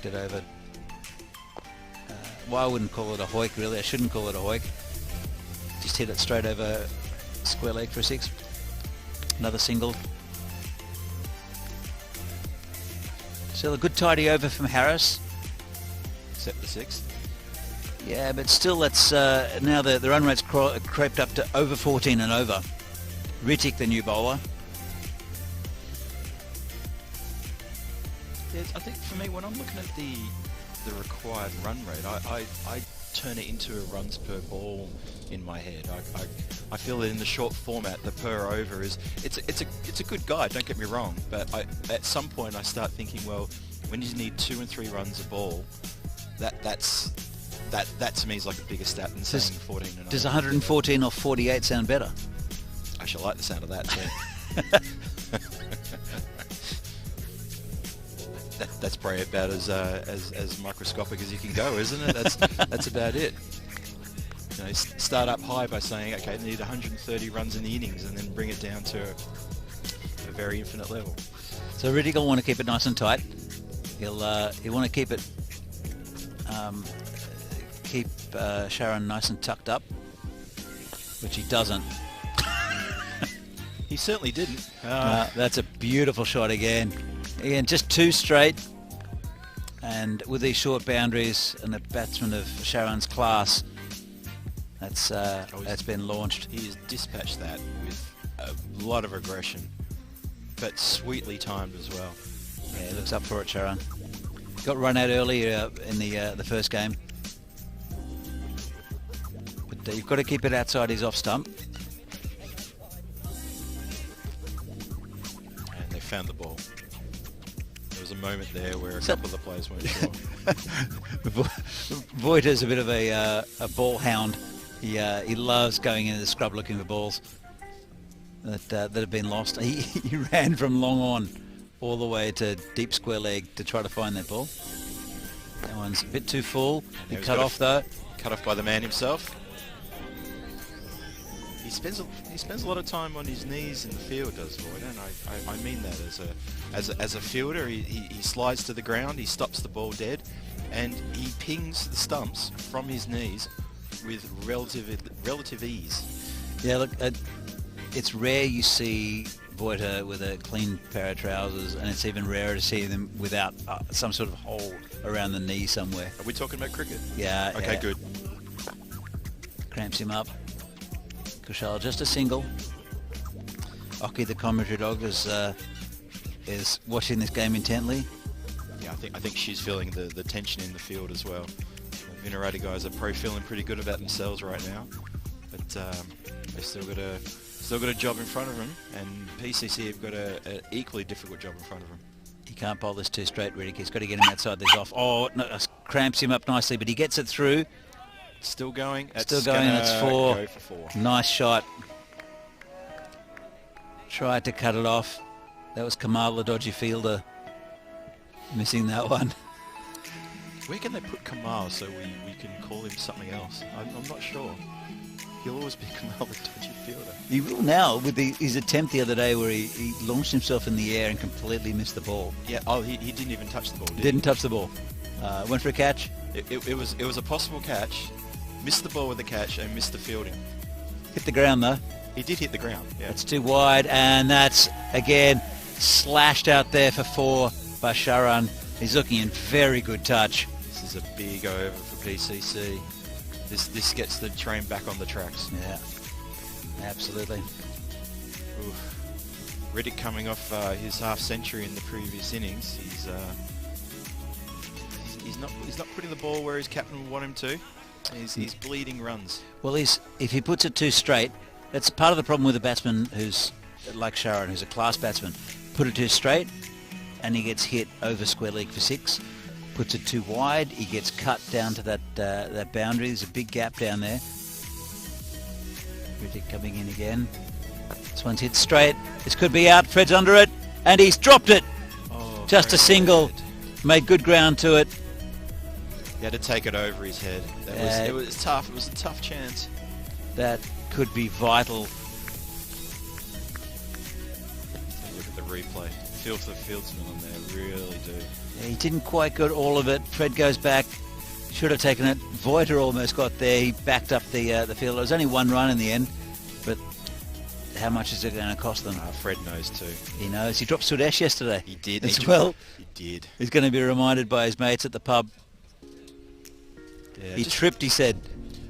it over. Well, I wouldn't call it a hoik, really. I shouldn't call it a hoik. Just hit it straight over square leg for a 6. Another single. Still a good tidy over from Harris. Except the 6th. Yeah, but still that's now the run rate's crept up to over 14 and over. Rittick, the new bowler. Yeah, I think for me, when I'm looking at the required run rate, I turn it into a runs per ball in my head. I feel that in the short format, the per over it's a good guide. Don't get me wrong, but at some point I start thinking, well, when you need 2 and 3 runs a ball, that to me is like a bigger stat than saying 14 and over. Does 114 or 48 sound better? I shall like the sound of that too. That's probably about as microscopic as you can go, isn't it? That's about it. You know, start up high by saying, okay, I need 130 runs in the innings, and then bring it down to a very infinite level. So Riddick will want to keep it nice and tight. He'll want to keep it Sharon nice and tucked up, which he doesn't. He certainly didn't. That's a beautiful shot again. Again, just 2 straight, and with these short boundaries and the batsman of Sharon's class, that's been launched. He has dispatched that with a lot of aggression, but sweetly timed as well. Yeah, he looks up for it, Sharon. Got run out earlier in the first game, but you've got to keep it outside his off stump. And they found the ball. There was a moment there where a couple of the players weren't sure. Voiter's a bit of a ball hound. He loves going into the scrub looking for balls that have been lost. He ran from long on all the way to deep square leg to try to find that ball. That one's a bit too full. He cut off though. Cut off by the man himself. He spends a lot of time on his knees in the field, does Voiter, and I mean that as a fielder. He slides to the ground, he stops the ball dead, and he pings the stumps from his knees with relative ease. Yeah, look, it's rare you see Voiter with a clean pair of trousers, and it's even rarer to see them without some sort of hole around the knee somewhere. Are we talking about cricket? Yeah. Okay, yeah. good. Cramps him up. Kushal just a single. Oki, the commentary dog, is watching this game intently. Yeah, I think she's feeling the tension in the field as well. The Vinarati guys are probably feeling pretty good about themselves right now, but they've still got a job in front of them, and PCC have got an equally difficult job in front of them. He can't bowl this 2 straight, Riddick. He's got to get him outside this off. Oh, no, cramps him up nicely, but he gets it through. Still going. Still going, and it's 4. Go for 4. Nice shot. Tried to cut it off. That was Kamal, the dodgy fielder, missing that one. Where can they put Kamal so we can call him something else? I'm not sure. He'll always be Kamal, the dodgy fielder. He will now with his attempt the other day where he launched himself in the air and completely missed the ball. Yeah. Oh, he didn't even touch the ball. Didn't touch the ball. Went for a catch. It was a possible catch. Missed the ball with the catch and missed the fielding. Hit the ground though. He did hit the ground. Yeah. It's too wide, and that's again slashed out there for 4 by Sharan. He's looking in very good touch. This is a big over for PCC. This gets the train back on the tracks. Yeah, absolutely. Oof. Riddick coming off his half century in the previous innings. He's not putting the ball where his captain would want him to. He's bleeding runs. Well, if he puts it 2 straight, that's part of the problem with a batsman who's like Sharan, who's a class batsman. Put it 2 straight, and he gets hit over square leg for 6. Puts it 2 wide, he gets cut down to that boundary. There's a big gap down there. Riddick coming in again. This one's hit straight. This could be out. Fred's under it, and he's dropped it. Oh, just a single. Good. Made good ground to it. He had to take it over his head. It was tough. It was a tough chance. That could be vital. Look at the replay. Feel for the fieldsman on there. Really do. He didn't quite get all of it. Fred goes back. Should have taken it. Voiter almost got there. He backed up the field. It was only one run in the end, but how much is it going to cost them? Fred knows too. He knows. He dropped Sudesh yesterday. He did. As well. He did. He's going to be reminded by his mates at the pub. Yeah, He tripped, he said.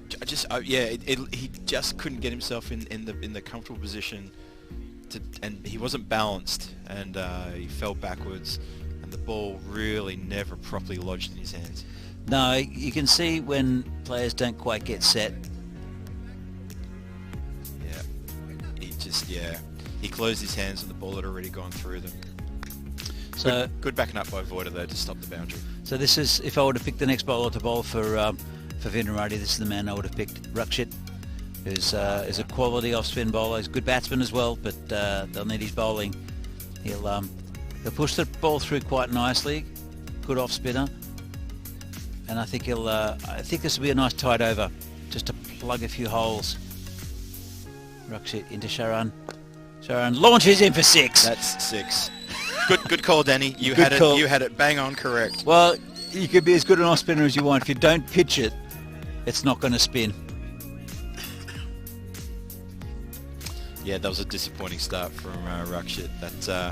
He just couldn't get himself in the comfortable position, and he wasn't balanced, and he fell backwards, and the ball really never properly lodged in his hands. No, you can see when players don't quite get set. He closed his hands and the ball had already gone through them. So good backing up by Voiter though to stop the boundary. So this is, if I were to pick the next bowler to bowl for Vinarati, this is the man I would have picked. Rakshit, who's is a quality off-spin bowler. He's a good batsman as well, but they'll need his bowling. He'll push the ball through quite nicely. Good off-spinner, and I think this will be a nice tight over, just to plug a few holes. Rakshit into Sharan. Sharan launches in for 6. That's 6. Good call, Danny. You Good had call. it. You had it bang on correct. Well, you could be as good an off spinner as you want. If you don't pitch it, it's not going to spin. Yeah, that was a disappointing start from Rakshit. That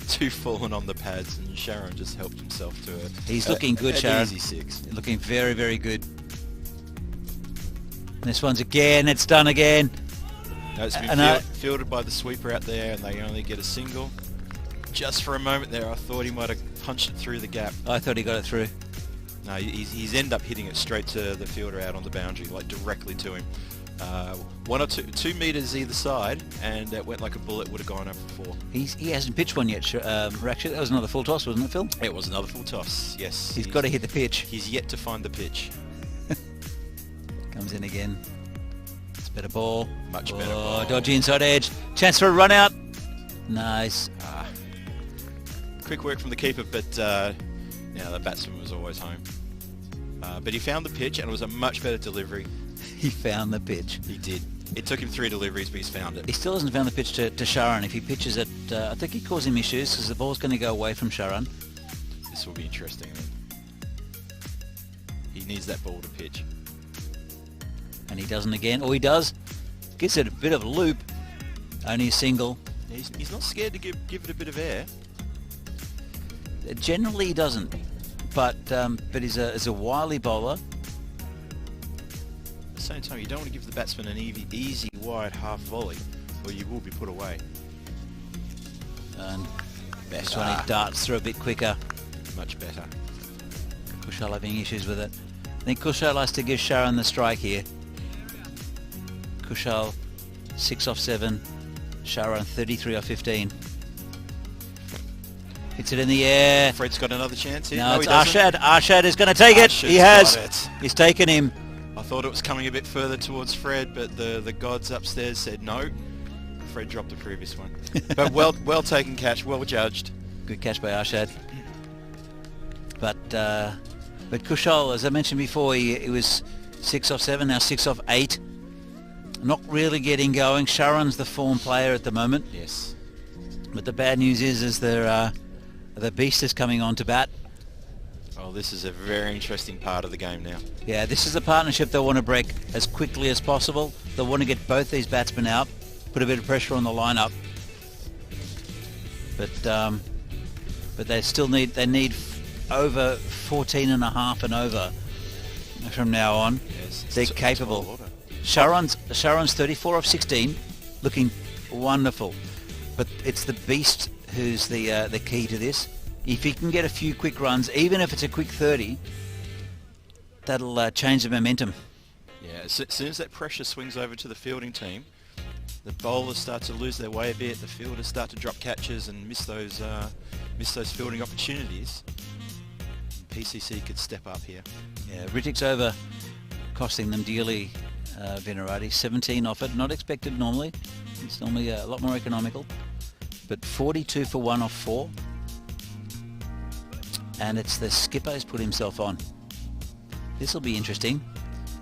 two fallen on the pads, and Sharon just helped himself to it. He's looking good, Sharon. Easy 6. Looking very, very good. This one's again. It's done again. No, it's been And, fielded by the sweeper out there, and they only get a single. Just for a moment there, I thought he might have punched it through the gap. I thought he got it through. No, he's ended up hitting it straight to the fielder out on the boundary, like directly to him. 1 or 2 meters either side, and it went like a bullet. Would have gone over for 4. He hasn't pitched one yet, Rakshit. That was another full toss, wasn't it, Phil? It was another full toss. Yes, He's got to hit the pitch. He's yet to find the pitch. Comes in again. It's a better ball. Much better ball. Dodgy inside edge. Chance for a run out. Nice. Quick work from the keeper, but the batsman was always home. But he found the pitch, and it was a much better delivery. He found the pitch. He did. It took him 3 deliveries, but he's found it. He still hasn't found the pitch to Sharan. If he pitches it, I think he caused him issues because the ball's going to go away from Sharan. This will be interesting. He needs that ball to pitch. And he doesn't again. Or he does. Gives it a bit of a loop. Only a single. He's not scared to give it a bit of air. Generally he doesn't. But he's a wily bowler. At the same time, you don't want to give the batsman an easy wide half volley, or you will be put away. And this one he darts through a bit quicker. Much better. Kushal having issues with it. I think Kushal has to give Sharan the strike here. Kushal 6 off 7. Sharan 33 off 15. Hits it in the air. Fred's got another chance here. No, No, it's he doesn't. Arshad. Arshad is going to take it. Arshad's He has. got it. He's taken him. I thought it was coming a bit further towards Fred, but the gods upstairs said no. Fred dropped the previous one. But well taken catch, well judged. Good catch by Arshad. But Kushal, as I mentioned before, he was 6 off 7, now 6 off 8. Not really getting going. Sharon's the form player at the moment. Yes. But the bad news is the beast is coming on to bat. Oh, this is a very interesting part of the game now. Yeah, this is a partnership they'll want to break as quickly as possible. They'll want to get both these batsmen out, put a bit of pressure on the lineup. But they still need over 14.5 and over from now on. Yes, They're it's a capable. tall order. Sharon's 34 off 16, looking wonderful. But it's the beast who's the key to this. If he can get a few quick runs, even if it's a quick 30, that'll change the momentum. Yeah, as soon as that pressure swings over to the fielding team, the bowlers start to lose their way a bit. The fielders start to drop catches and miss those fielding opportunities. PCC could step up here. Yeah, Rittick's over, costing them dearly. Vinarati 17 off it, not expected normally. It's normally a lot more economical. But 42 for 1 off 4. And it's the skipper who's put himself on. This will be interesting.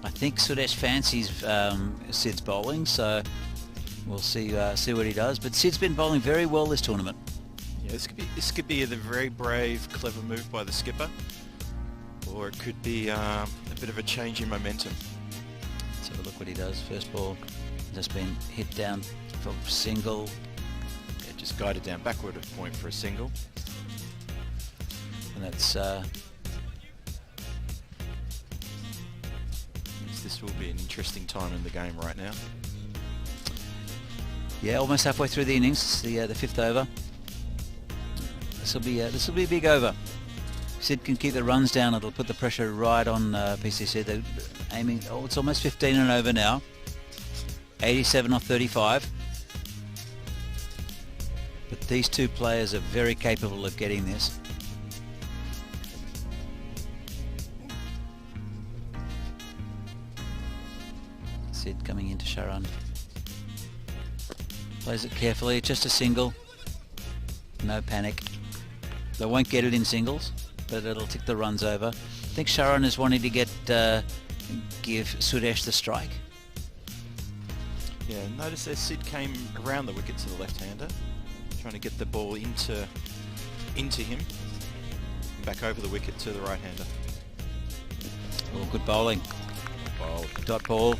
I think Sudesh fancies Sid's bowling, so we'll see what he does. But Sid's been bowling very well this tournament. Yeah, this could be a very brave, clever move by the skipper, or it could be a bit of a change in momentum. So look what he does. First ball just been hit down for single. Yeah, just guided down backward at point for a single. And that's This will be an interesting time in the game right now. yeah, almost halfway through the innings. It's the fifth over. This will be a big over. Sid can keep the runs down. It'll put the pressure right on PCC. They're aiming. Oh, it's almost 15 and over now. 87 off 35. But these two players are very capable of getting this. Sid coming into Sharan. Plays it carefully, just a single. No panic. They won't get it in singles, but it'll tick the runs over. I think Sharan is wanting to give Suresh the strike. Yeah, notice that Sid came around the wicket to the left-hander, trying to get the ball into him, and back over the wicket to the right-hander. Oh, good bowling. Dot ball.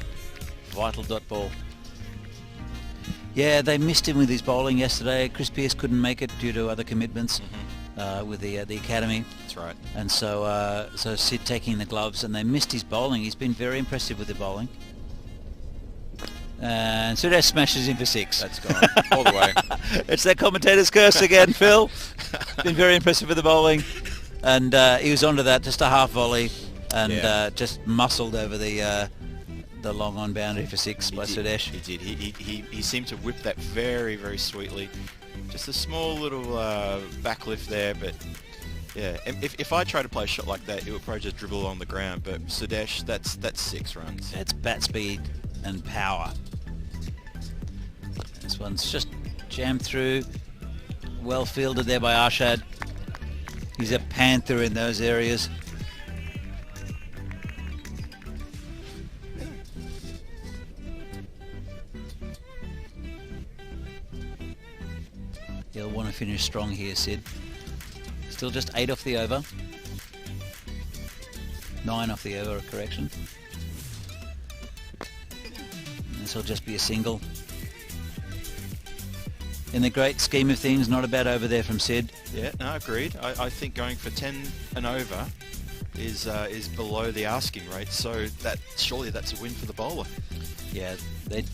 Vital dot ball. Yeah, they missed him with his bowling yesterday. Chris Pearce couldn't make it due to other commitments with the academy. That's right. And so Sid taking the gloves, and they missed his bowling. He's been very impressive with the bowling. And Suresh smashes him for 6. That's gone all the way. It's that commentator's curse again, Phil. Been very impressive with the bowling, and he was onto that, just a half volley, and just muscled over the long on boundary for 6 by Suresh. He did. He seemed to whip that very, very sweetly. Just a small little backlift there, but yeah, if I try to play a shot like that, it would probably just dribble along the ground. But Suresh, that's 6 runs. That's bat speed and power. This one's just jammed through. Well fielded there by Arshad. He's a panther in those areas. He'll want to finish strong here, Sid. Still just 8 off the over. 9 off the over, correction. This will just be a single. In the great scheme of things, not a bad over there from Sid. Yeah, no, agreed. I think going for 10 and over is below the asking rate, so surely that's a win for the bowler. Yeah, they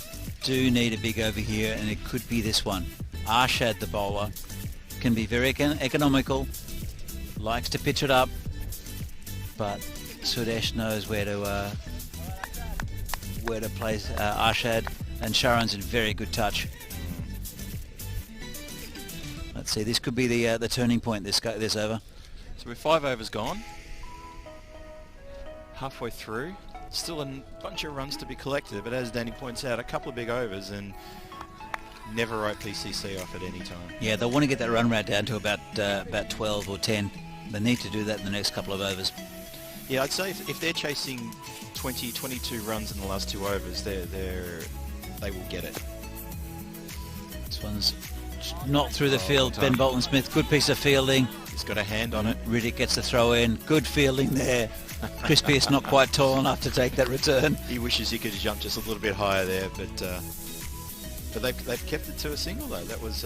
do need a big over here, and it could be this one. Arshad, the bowler, can be very economical, likes to pitch it up, but Suresh knows where to place Arshad, and Sharan's in very good touch. Let's see, this could be the turning point this over. So we're 5 overs gone, halfway through, still a bunch of runs to be collected, but as Danny points out, a couple of big overs, and never write PCC off at any time. Yeah, they want to get that run rate down to about 12 or 10. They need to do that in the next couple of overs. Yeah, I'd say if they're chasing 20, 22 runs in the last 2 overs, they will get it. This one's not through the field. Ben Bolton-Smith, good piece of fielding. He's got a hand on it. Riddick gets the throw in. Good fielding there. Chris Pearce not quite tall enough to take that return. He wishes he could have jumped just a little bit higher there, but they've kept it to a single though. That was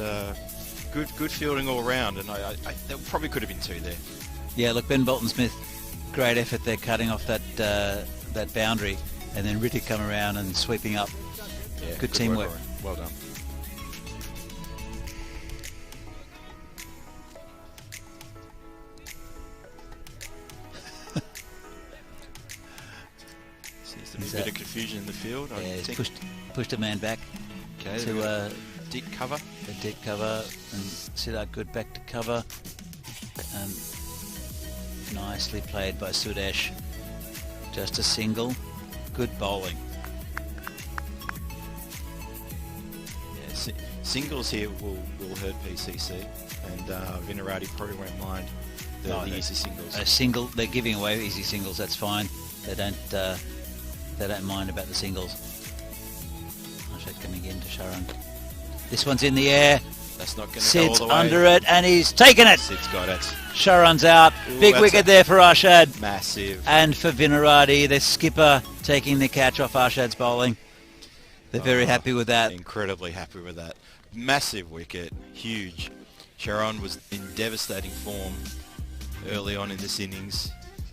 good fielding all round, and I there probably could have been 2 there. Yeah, look, Ben Bolton-Smith, great effort there, cutting off that boundary, and then Riddick come around and sweeping up. Yeah, good teamwork. Well done. Seems to be a bit of confusion in the field. Yeah, he's pushed a man back. Okay, to deep cover. The deep cover, and Siddharth good back to cover, and nicely played by Suresh. Just a single. Good bowling. Yeah, singles here will hurt PCC, and Vinarati probably won't mind the easy singles. A single, they're giving away easy singles. That's fine. They don't mind about the singles. Coming in to Sharan. This one's in the air. That's not going to go all Sid's the way. under it, and he's taken it. Sid's got it. Sharon's out. Ooh, Big that's wicket a- there for Arshad. Massive. And for Vinarati, the skipper taking the catch off Arshad's bowling. They're very happy with that. Incredibly happy with that. Massive wicket. Huge. Sharon was in devastating form early on in this innings.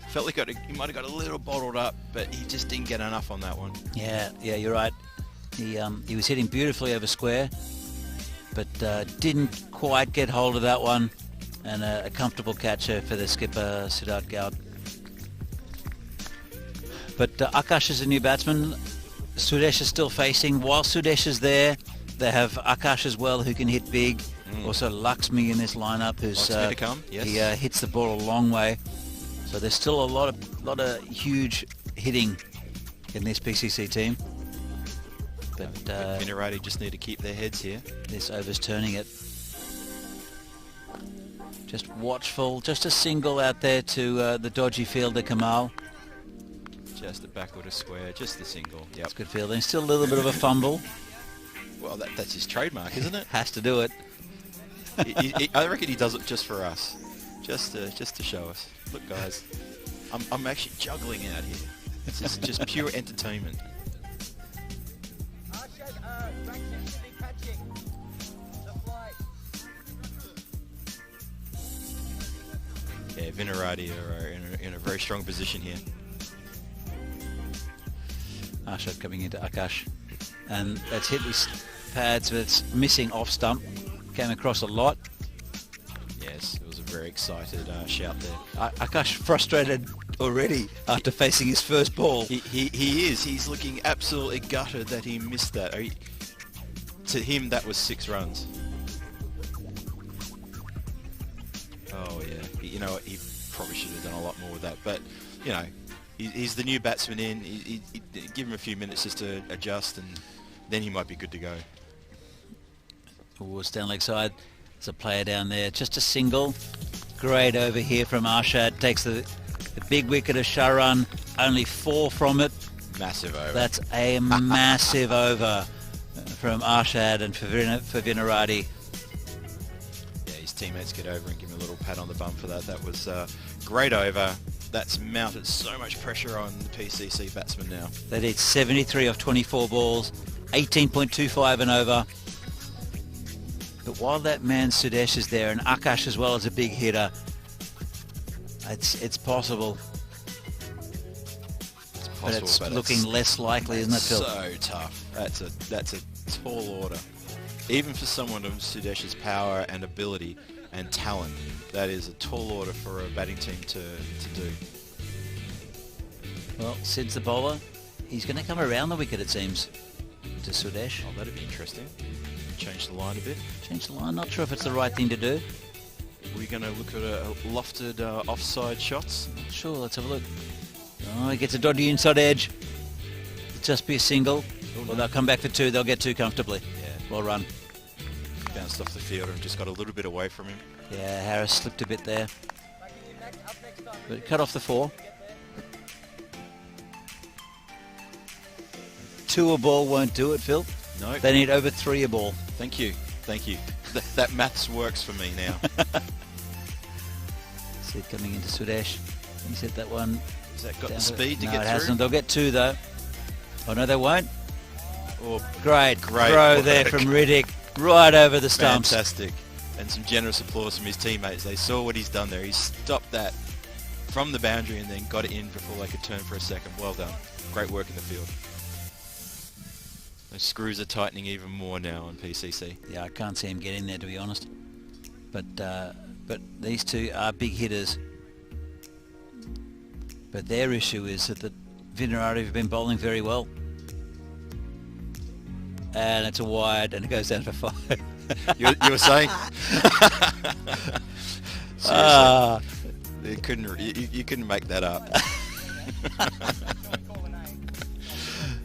Felt like he might have got a little bottled up, but he just didn't get enough on that one. Yeah, you're right. He was hitting beautifully over square, but didn't quite get hold of that one. And a comfortable catcher for the skipper, Siddharth Gaud. But Akash is a new batsman. Sudesh is still facing. While Sudesh is there, they have Akash as well, who can hit big. Also Laxmi in this lineup, who's Laxmi to come, yes. he hits the ball a long way. So there's still a lot of huge hitting in this PCC team. But Vinarati just need to keep their heads here. this over's turning it. Just watchful, just a single out there to the dodgy fielder Kamal. Just a backward square, just the single. Yep. That's good fielding. Still a little bit of a fumble. Well, that's his trademark, isn't it? Has to do it. I reckon he does it just for us, just to show us. Look, guys, I'm actually juggling out here. This is just pure entertainment. Yeah, Vinarati are in a very strong position here. Arshad coming into Akash, and that's hit his pads, but it's missing off stump. Came across a lot. Yes, it was a very excited shout there. Akash frustrated already after facing his first ball. He is. He's looking absolutely gutted that he missed that. To him, that was 6 runs. Oh yeah. He probably should have done a lot more with that. But he's the new batsman in. He give him a few minutes just to adjust, and then he might be good to go. Towards down leg side. There's a player down there. Just a single. Great over here from Arshad. Takes the big wicket of Sharan. Only 4 from it. Massive over. That's a massive over from Arshad and for Vinarati. Yeah, his teammates get over and give him a little pat on the bum for that. That was great over. That's mounted so much pressure on the PCC batsmen now. They did 73 off 24 balls, 18.25 and over. But while that man Sudesh is there, and Akash as well as a big hitter, it's possible. But it's looking less likely, isn't it, Phil? So tough. That's a tall order. Even for someone of Sudesh's power and ability and talent, that is a tall order for a batting team to do. Well, Sid's the bowler. He's going to come around the wicket, it seems, to Sudesh. Oh, that'd be interesting. Change the line a bit. Change the line. Not sure if it's the right thing to do. We're going to look at a lofted offside shots. Sure, let's have a look. Oh, he gets a dodgy inside edge. It'll just be a single. Well, they'll come back for 2. They'll get 2 comfortably. Yeah. Well run. Bounced off the field and just got a little bit away from him. Yeah, Harris slipped a bit there. But cut off the 4. 2 a ball won't do it, Phil. No. They need over 3 a ball. Thank you. That maths works for me now. Sid coming into Sudesh. He said that one. Has that got down the speed to no, get it through? hasn't. They'll get 2 though. Oh no, they won't. Oh, Great Great throw work. there from Riddick, right over the stumps. fantastic. And some generous applause from his teammates. They saw what he's done there. He stopped that from the boundary and then got it in before they could turn for a second. Well done. Great work in the field. Those screws are tightening even more now on PCC. Yeah, I can't see him getting there, to be honest. But these 2 are big hitters. But their issue is that the Vinarati have been bowling very well. And it's a wide, and it goes down for 5. You were saying? Ah. Seriously. You couldn't make that up.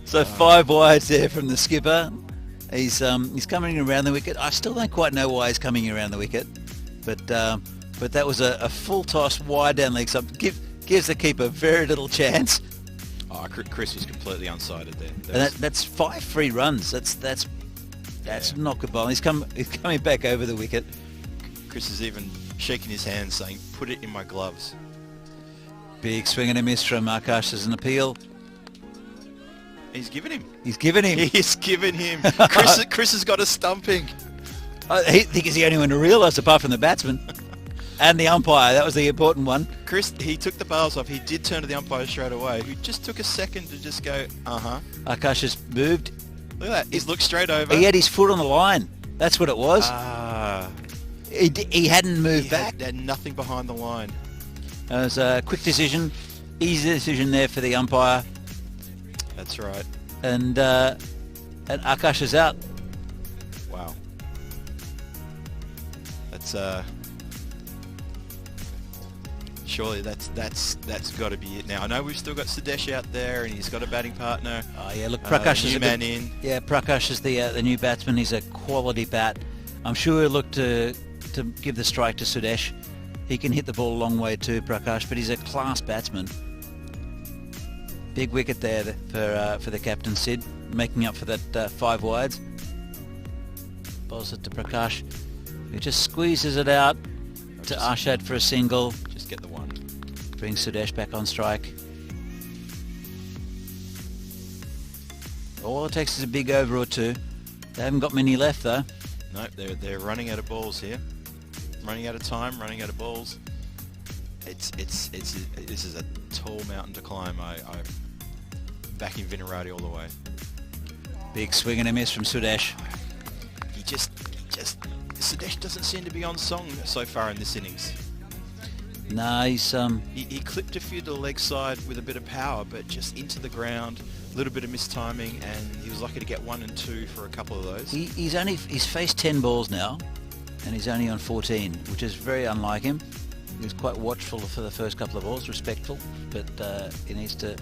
So 5 wides there from the skipper. He's coming around the wicket. I still don't quite know why he's coming around the wicket, but that was a full toss wide down leg stump. Gives the keeper very little chance. Oh, Chris was completely unsighted there. And that's 5 free runs. That's That's Yeah. not good bowling. He's coming back over the wicket. Chris is even shaking his hands saying, put it in my gloves. Big swing and a miss from Akash as an appeal. He's given him. He's given him. He's given him. Chris has got a stumping. I think he's the only one to realise, apart from the batsman and the umpire. That was the important one. Chris, he took the bails off. He did turn to the umpire straight away, who just took a second to just go, uh-huh. Akash has moved. Look at that. He's looked straight over. He had his foot on the line. That's what it was. Ah. He hadn't moved He back. had nothing behind the line. It was a quick decision, easy decision there for the umpire, That's right. and Akash is out. Wow. That's surely that's got to be it now. I know we've still got Sudesh out there, and he's got a batting partner. Oh yeah, look, Prakash is new a man bit, in. Yeah, Prakash is the new batsman. He's a quality bat. I'm sure he'll look to give the strike to Sudesh. He can hit the ball a long way too, Prakash, but he's a class batsman. Big wicket there for the captain, Sid, making up for that 5 wides. Bowls it to Prakash, who just squeezes it out to Arshad for a single. Just get the one. Brings Sudesh back on strike. All it takes is a big over or two. They haven't got many left though. No, they're running out of balls here. Running out of time, running out of balls. This is a tall mountain to climb. I'm backing Vinarati all the way. Big swing and a miss from Sudesh. He just Sudesh doesn't seem to be on song so far in this innings. No, he's He clipped a few to the leg side with a bit of power, but just into the ground, a little bit of mistiming, and he was lucky to get 1 and 2 for a couple of those. he's faced 10 balls now, and he's only on 14, which is very unlike him. He was quite watchful for the first couple of balls, respectful, but he needs to.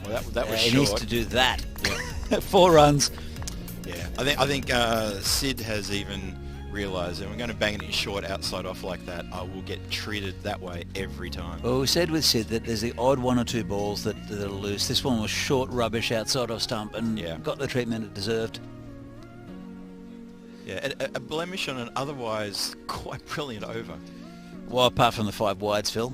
Well, that was he short. needs to do that. Yeah. 4 runs. Yeah, I think Sid has even realised that we're going to bang it in short outside off like that, I will get treated that way every time. Well, we said with Sid that there's the odd 1 or 2 balls that are loose. This one was short rubbish outside of stump and Yeah. got the treatment it deserved. Yeah, a blemish on an otherwise quite brilliant over. Well, apart from the 5 wides, Phil.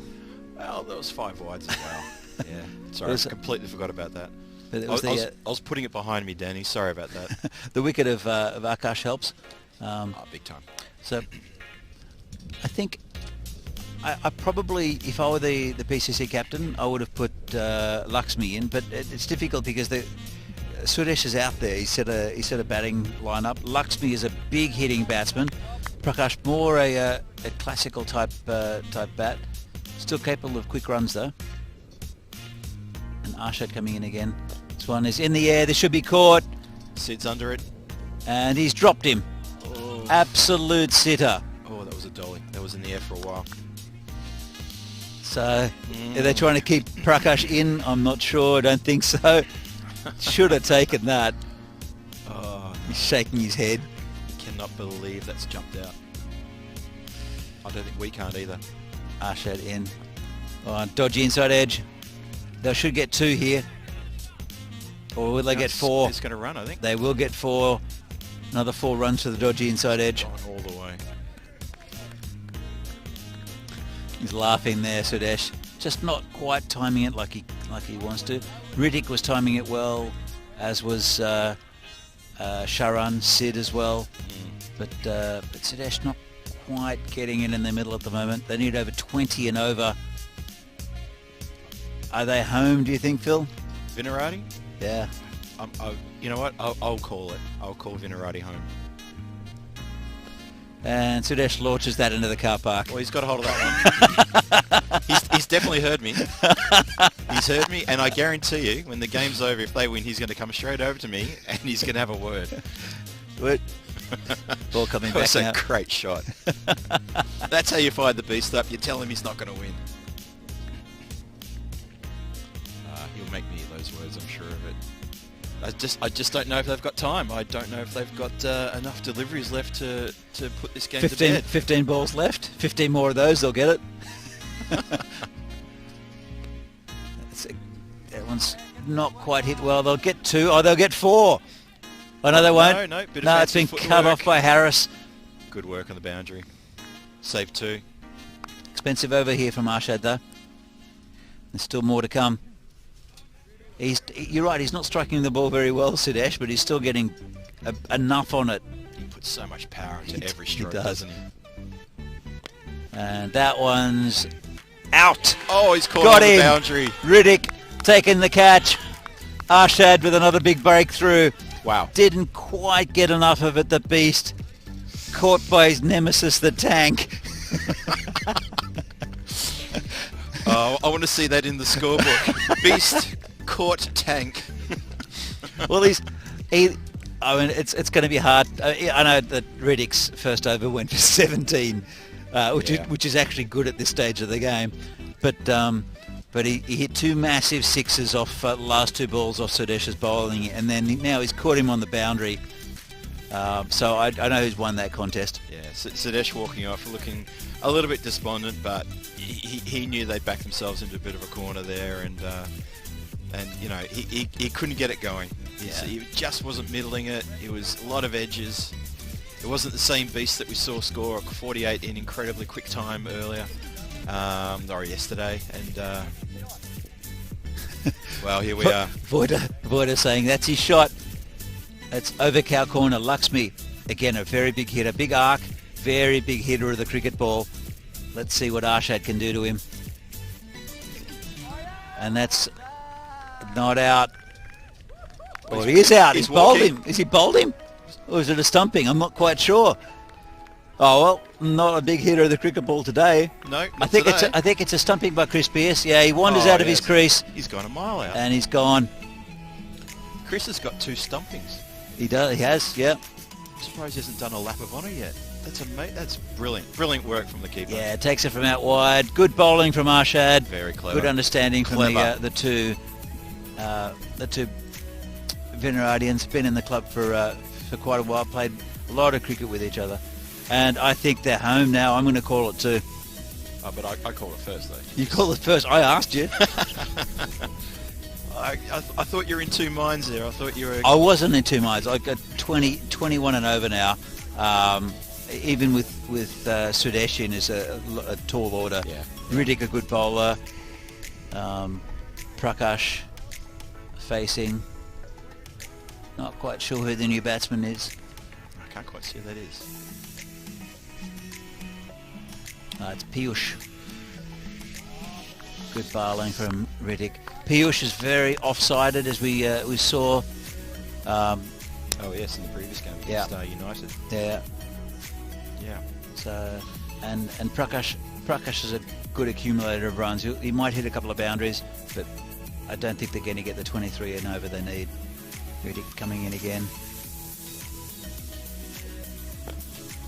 Well, there was 5 wides as well. Yeah, sorry, It was- I completely forgot about that. But it I was was, the, I was putting it behind me, Danny. Sorry about that. the wicket of Akash helps. Oh, big time. So I think I probably, if I were the PCC captain, I would have put Laxmi in, but it's difficult because Sudesh is out there. He set a batting lineup. Laxmi is a big hitting batsman. Prakash more a classical type bat, still capable of quick runs though. And Arshad coming in again. This one is in the air. This should be caught, Sid's under it. and he's dropped him. Oh, Absolute sitter. oh, that was a dolly. That was in the air for a while. So are they trying to keep Prakash in? I'm not sure. I don't think so. Should have taken that. Oh, He's shaking his head. cannot believe that's jumped out. I don't think we can't either. Arshad in. Oh, dodgy inside edge. They should get 2 here. Or will they No, get 4? It's going to run, I think. They will get 4. Another 4 runs to the dodgy inside edge. Going all the way. He's laughing there, Sudesh. Just not quite timing it like he wants to. Riddick was timing it well, as was Sharan, Sid as well. But Sudesh not quite getting in the middle at the moment. They need over 20 and over. Are they home, do you think, Phil? Vinarati? Yeah. You know what? I'll call it. I'll call Vinarati home. And Sudesh launches that into the car park. Well, he's got a hold of that one. he's definitely heard me. He's heard me, and I guarantee you, when the game's over, if they win, he's going to come straight over to me, and he's going to have a word. What? Ball coming That back was a now. great shot. That's how you fire the beast up. You tell him he's not going to win. He'll make me eat those words, I'm sure of it. I just don't know if they've got time. I don't know if they've got enough deliveries left to put this game to bed. 15 balls left. 15 more of those, they'll get it. That one's not quite hit well. They'll get 2. Oh, they'll get 4. Oh, no, they won't. No, bit of No, it's fancy been cut footwork. off by Harris. Good work on the boundary. Save 2. Expensive over here from Arshad, though. There's still more to come. You're right, he's not striking the ball very well, Sudesh, but he's still getting enough on it. He puts so much power into every He stroke, does. doesn't he? And that one's out. Oh, he's caught Got on the him. boundary. Riddick taking the catch. Arshad with another big breakthrough. Wow. Didn't quite get enough of it, the beast. Caught by his nemesis, the tank. Oh, I want to see that in the scorebook. Beast caught tank. Well, I mean, it's going to be hard. I know that Riddick's first over went for 17, which is actually good at this stage of the game. But he hit 2 massive sixes off last 2 balls off Sudesh's bowling, and then now he's caught him on the boundary. So I know who's won that contest. Yeah, Sudesh walking off looking a little bit despondent, but he knew they'd backed themselves into a bit of a corner there, and you know he couldn't get it going. He just wasn't middling it. It was a lot of edges. It wasn't the same beast that we saw score 48 in incredibly quick time earlier, or yesterday, and well, here we are. Voida saying that's his shot. That's over cow corner. Laxmi, again, a very big hitter. Big arc, very big hitter of the cricket ball. Let's see what Arshad can do to him. And that's not out. Or he is out. He's bowled him. Is he bowled him? Or is it a stumping? I'm not quite sure. Oh, well, not a big hitter of the cricket ball today. No, I think it's a stumping by Chris Pearce. Yeah, he wanders out of his crease. He's gone a mile out. And he's gone. Chris has got 2 stumpings. He does. He has. Yeah. I'm surprised he hasn't done a lap of honour yet. That's brilliant. Brilliant work from the keeper. Yeah, takes it from out wide. Good bowling from Arshad. Very clever. Good understanding from the two Veneradians. Been in the club for quite a while. Played a lot of cricket with each other, and I think they're home now. I'm going to call it too. Oh, but I called it first though. You called it first. I asked you. I thought you were in 2 minds there. I thought you were... I wasn't in 2 minds. I got 21 and over now. Even with Sudesh in as a tall order. Yeah. Riddick a good bowler. Prakash facing. Not quite sure who the new batsman is. I can't quite see who that is. It's Piyush. Good bowling from Riddick. Piyush is very offsided, as we saw. Oh yes, in the previous game against United. Yeah. Yeah. So and Prakash is a good accumulator of runs. He might hit a couple of boundaries, but I don't think they're going to get the 23 and over they need. Riddick coming in again.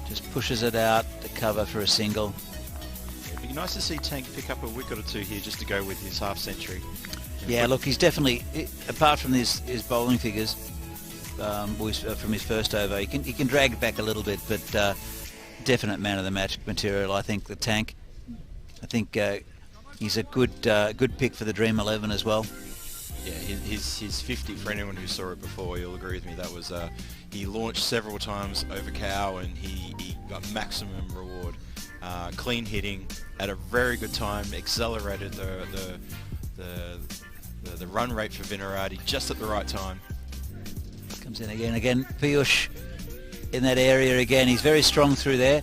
Just pushes it out to cover for a single. It'd be nice to see Tank pick up a wicket or 2 here just to go with his half century. Yeah, look, he's definitely, apart from his bowling figures from his first over, he can drag it back a little bit, but definite man of the match material. I think the Tank. I think he's a good pick for the Dream 11 as well. Yeah, his 50, for anyone who saw it before, you'll agree with me, that was, he launched several times over cow and he got maximum reward. Clean hitting at a very good time, accelerated the run rate for Venerati just at the right time. Comes in again. Piyush in that area again. He's very strong through there.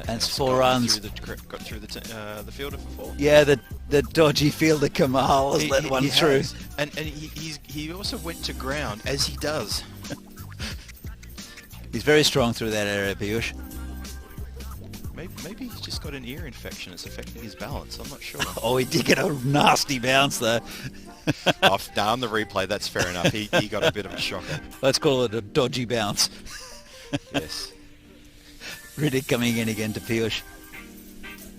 And it's 4 runs. Got through the fielder for 4. Yeah, the dodgy fielder Kamal has let one through. And he also went to ground, as he does. He's very strong through that area, Piyush. Maybe he's just got an ear infection. It's affecting his balance. I'm not sure. Oh, he did get a nasty bounce though. On the replay, that's fair enough. He got a bit of a shocker. Let's call it a dodgy bounce. Yes. Riddick coming in again to Piyush.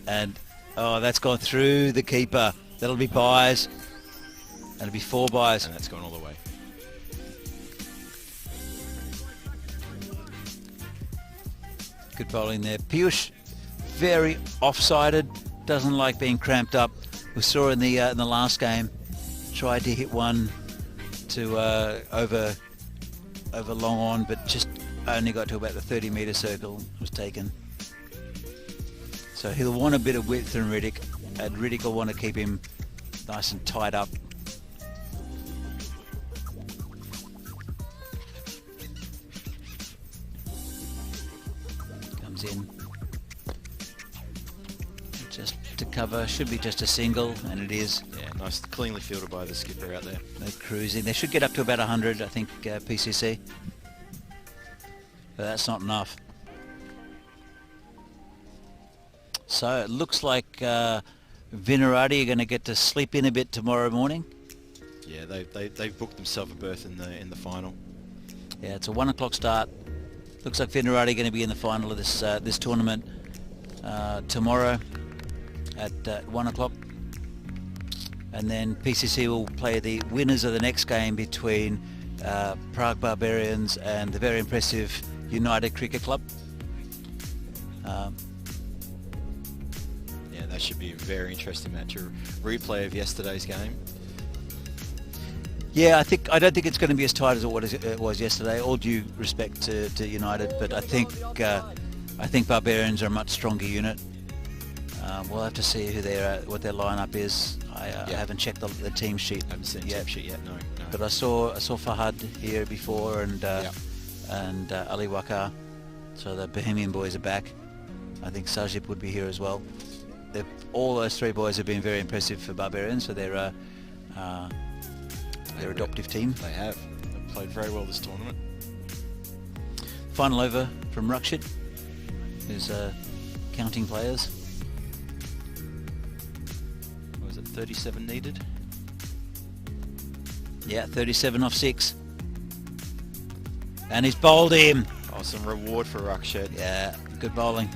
And, that's gone through the keeper. That'll be byes. That'll be 4 byes. And that's gone all the way. Good bowling there. Piyush, very offsided. Doesn't like being cramped up. We saw in the last game, tried to hit one to over over long on, but just only got to about the 30-metre circle was taken. So he'll want a bit of width from Riddick, and Riddick will want to keep him nice and tied up. Comes in. Just to cover, should be just a single, and it is. Yeah, nice, cleanly fielded by the skipper out there. They're cruising. They should get up to about 100, I think, PCC. But that's not enough. So it looks like Vinerati are going to get to sleep in a bit tomorrow morning. Yeah, they've booked themselves a berth in the final. Yeah, it's a 1 o'clock start. Looks like Vinerati are going to be in the final of this tournament tomorrow at 1 o'clock. And then PCC will play the winners of the next game between Prague Barbarians and the very impressive United Cricket Club. Yeah, that should be a very interesting match. A replay of yesterday's game. Yeah, I don't think it's going to be as tight as it was yesterday. All due respect to United, but I think Barbarians are a much stronger unit. We'll have to see what their lineup is. I haven't checked the team sheet. I haven't seen the team sheet yet. No. But I saw Fahad here before, and Ali Wakar. So the Bohemian boys are back. I think Sajib would be here as well. All those three boys have been very impressive for Barbarians. So they're their adoptive team. They have. They've played very well this tournament. Final over from Rakshit, who's counting players. What was it, 37 needed? Yeah, 37 off 6. And he's bowled him. Oh, some reward for Rakshit. Yeah, good bowling.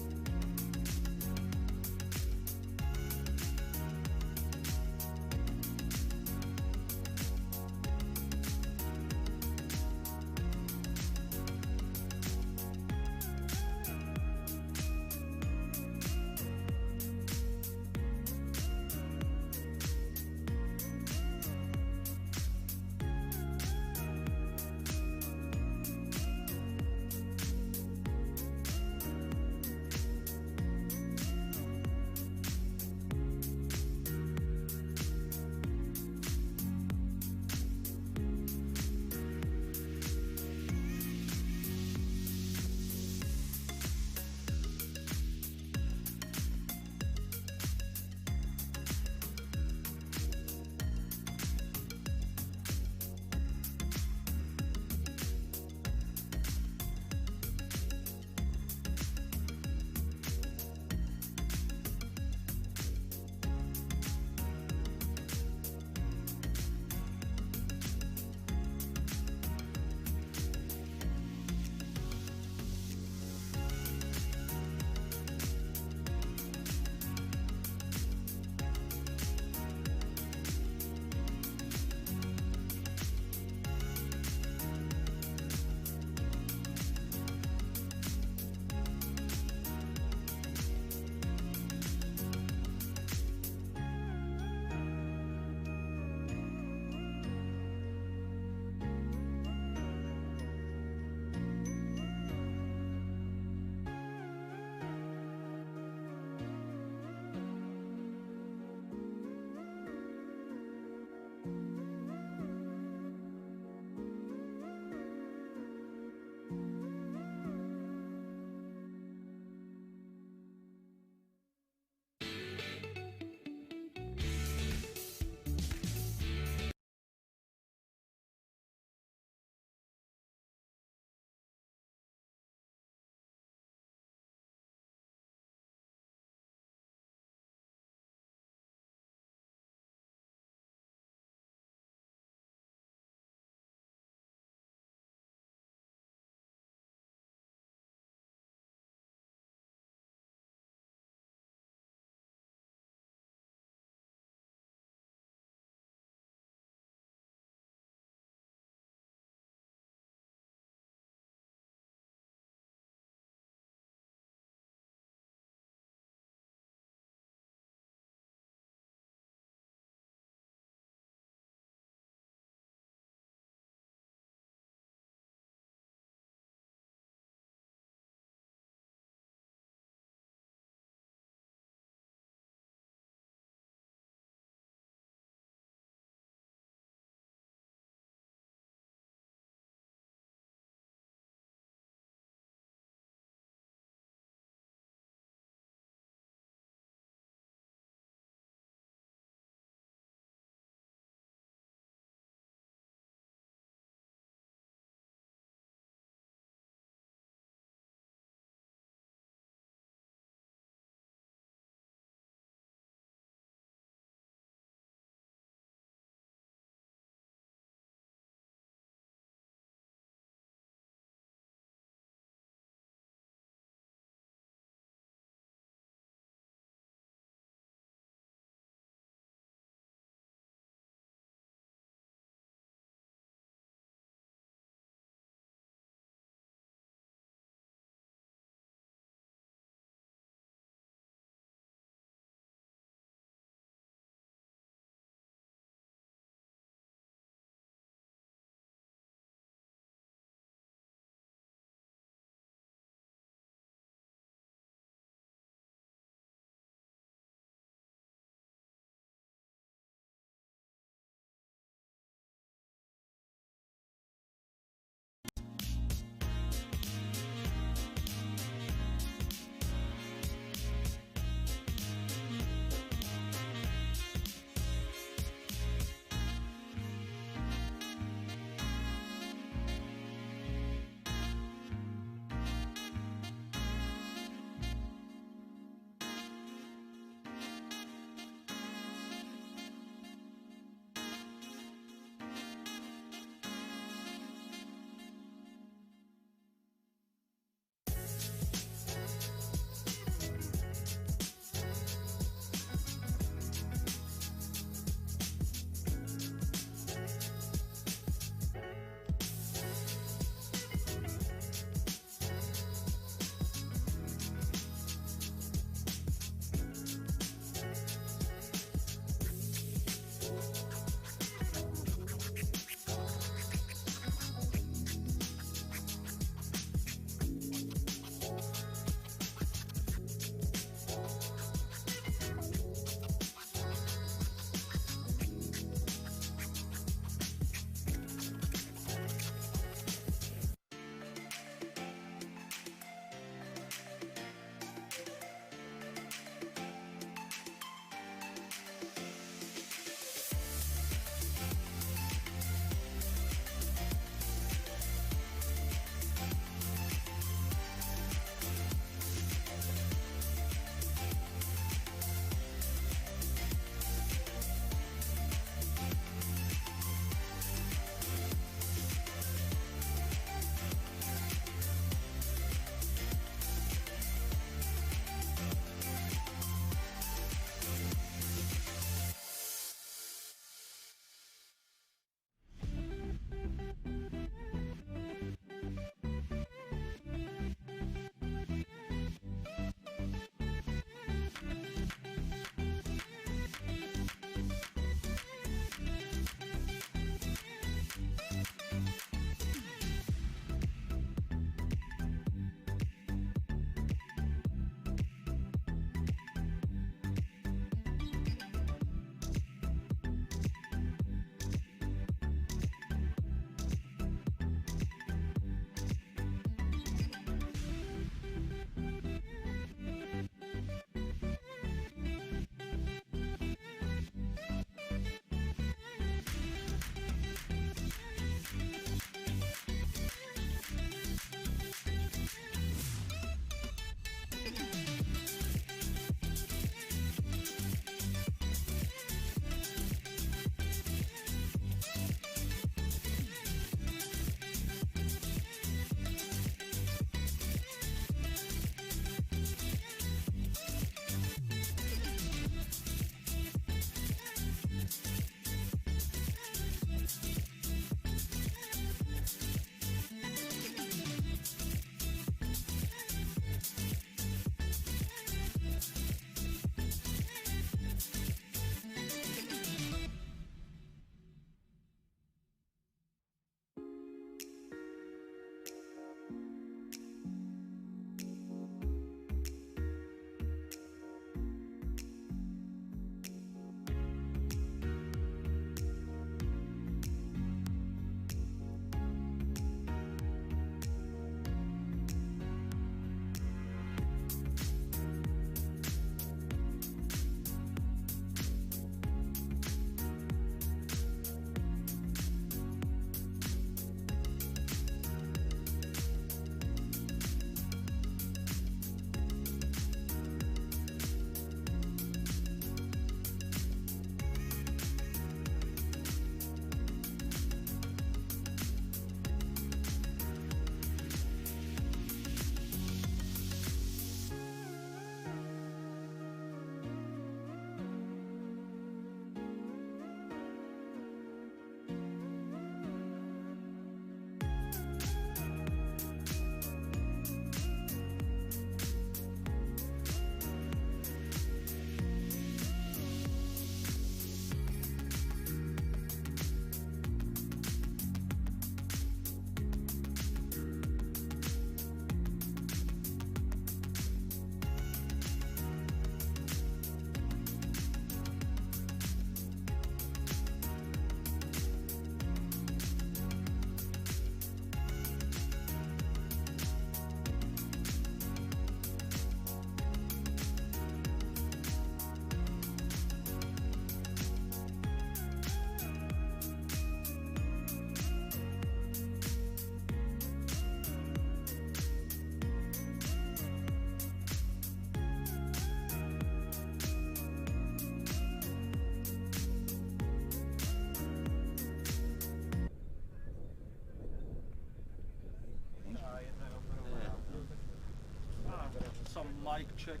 mic check.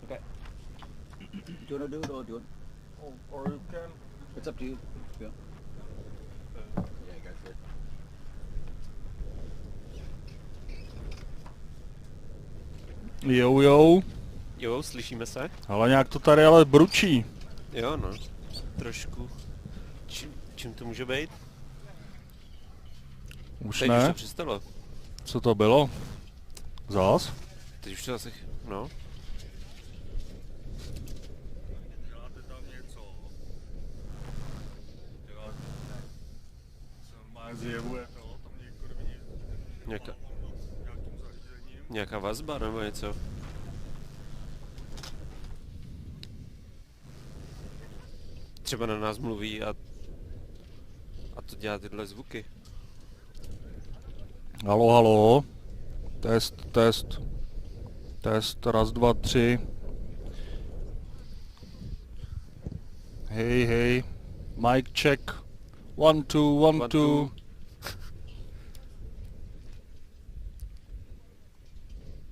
Okay. Do you want to do it or do you want? Or you can. It's up to you. Yeah. Yeah, go for it. Jo, jo. Jo, slyšíme se? Ale nějak to tady ale bručí. Jo, no. Trošku. Čím to může být? Už Teď už to ne? přestalo. Co to bylo? Zas? Teď už to zase... No. Děláte tam něco. Má zjevuje to, tam někdo vidí. Nějaká, Nějakým zařízením. nějaká vazba nebo něco? Třeba na nás mluví a to dělá tyhle zvuky. Halo, halo. Test, test. Test, raz, dva, tři. Hej, hej. Mic check. 1, 2, 1, 2.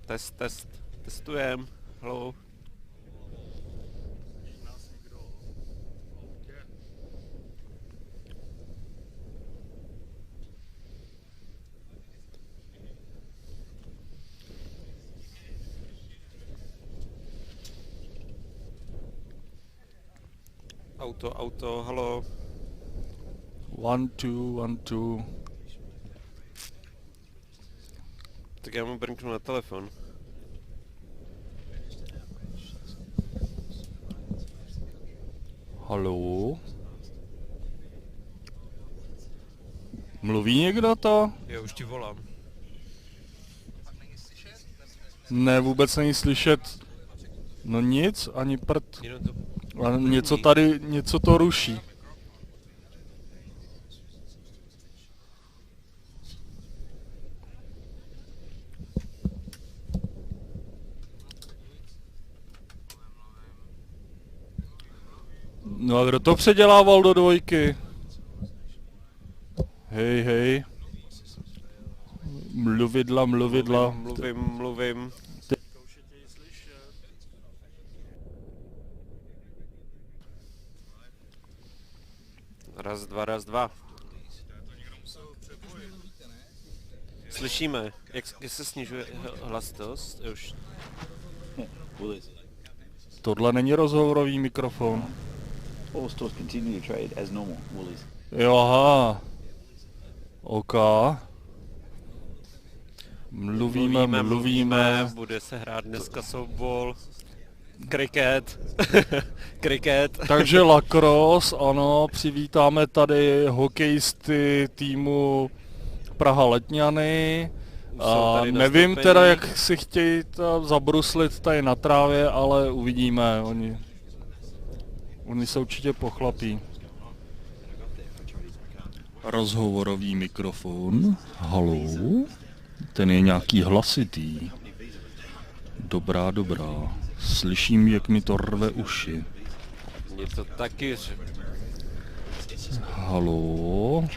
Test, test. Testujem. Halo. Auto, halo. 1, 2, 1, 2. Tak já mu brnknu na telefon. Halo? Mluví někdo to? Jo, už ti volám. Ne, vůbec není slyšet. No nic, ani prd. Jenom to... A něco tady, něco to ruší. No a kdo to předělával do dvojky? Hej, hej. Mluvidla, mluvidla. Mluvím. Raz, dva. Slyšíme, jak se snižuje hlasitost? Už. Tohle není rozhovorový mikrofon. All stores continue to trade as normal, Woolies. Jo, aha. OK. Mluvíme. Bude se hrát dneska softball. Kriket. Kriket. Takže lacrosse, ano, přivítáme tady hokejisty týmu Praha Letňany. A tady nevím nastoupení. teda, jak si chtějí zabruslit tady na trávě, ale uvidíme. Oni jsou určitě pochlapí. Rozhovorový mikrofon. Haló? Ten je nějaký hlasitý. Dobrá. Slyším, jak mi to rve uši. Mě to taky Haló?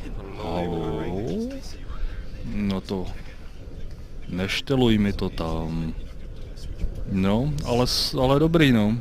No to... Nešteluj mi to tam. No, ale dobrý, no.